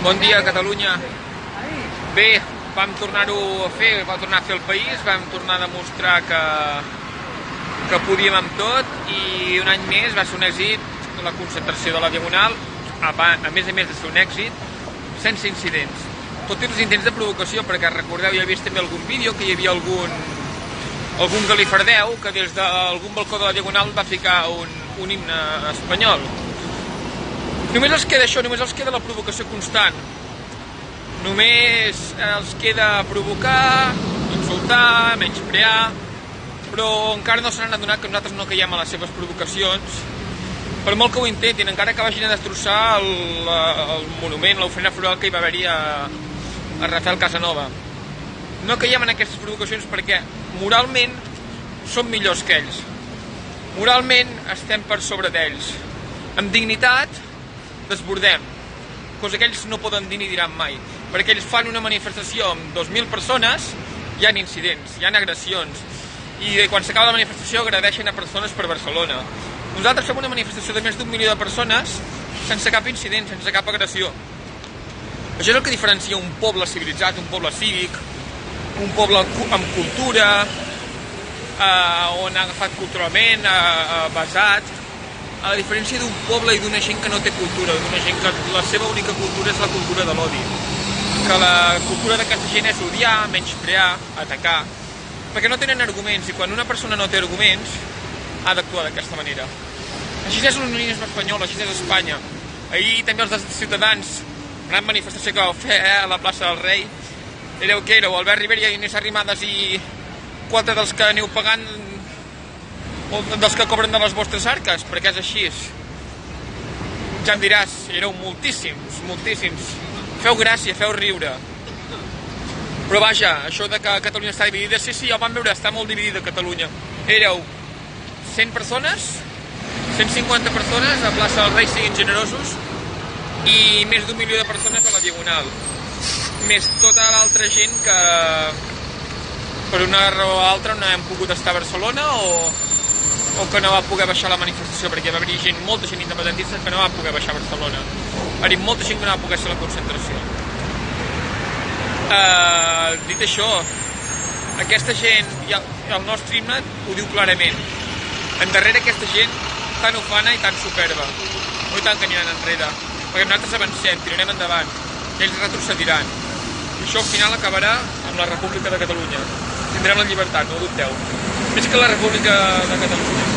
Bon dia, Catalunya. Bé, vam tornar-ho a fer, va tornar a fer el país, vam tornar a demostrar que podíem amb tot i un any més va ser un èxit la concentració de la Diagonal, a més de ser un èxit, sense incidents. Tot i els intents de provocació, perquè recordeu, ja he vist també algun vídeo que hi havia algun galifardeu que des d'algun balcó de la Diagonal va ficar un himne espanyol. Només els queda això, només els queda la provocació constant. Només els queda provocar, insultar, menysprear, però encara no se n'han adonat que nosaltres no caiem a les seves provocacions. Per molt que ho intentin, encara que vagin a destrossar el monument, l'ofrena floral que hi va haver-hi a Rafael Casanova. No caiem en aquestes provocacions perquè moralment som millors que ells. Moralment estem per sobre d'ells. Amb dignitat desbordem, cosa que ells no poden dir ni diran mai, perquè ells fan una manifestació amb 2.000 persones, hi ha incidents, hi ha agressions, i quan s'acaba la manifestació agredeixen a persones per Barcelona. Nosaltres fem una manifestació de més d'1 milió de persones sense cap incident, sense cap agressió. Això és el que diferencia un poble civilitzat, un poble cívic, un poble amb cultura, on ha agafat culturalment, basat, a la diferència d'un poble i d'una gent que no té cultura, d'una gent que la seva única cultura és la cultura de l'odi. Que la cultura d'aquesta gent és odiar, menysprear, atacar, perquè no tenen arguments, i quan una persona no té arguments, ha d'actuar d'aquesta manera. Així és l'unionisme espanyol, així és Espanya. Ahir també els de Ciutadans, una gran manifestació que vau fer a la plaça del Rei, éreu què éreu? Albert Rivera i Inés Arrimadas i 4 dels que aneu pagant, o dels que cobren de les vostres arques, perquè és així. Ja em diràs, éreu moltíssims, moltíssims. Feu gràcia, feu riure. Però vaja, això de que Catalunya està dividida, sí, ja ho vam veure, està molt dividida Catalunya. Éreu 100 persones, 150 persones a plaça del Rei, siguin generosos, i més d'1 milió de persones a la Diagonal. Més tota l'altra gent que per una raó o altra no hem pogut estar a Barcelona o que no va poder baixar la manifestació, perquè va haver-hi gent, molta gent independentista que no va poder baixar a Barcelona. Va haver-hi molta gent que no va poder ser la concentració. Dit això, aquesta gent, i el nostre himne ho diu clarament, endarrere aquesta gent tan ufana i tan superba, no i tant que aniran enrere, perquè nosaltres avancem, tirarem endavant, i ells retrocediran. I això al final acabarà amb la República de Catalunya. Tindrem la llibertat, no ho dubteu. Més que la República de Catalunya.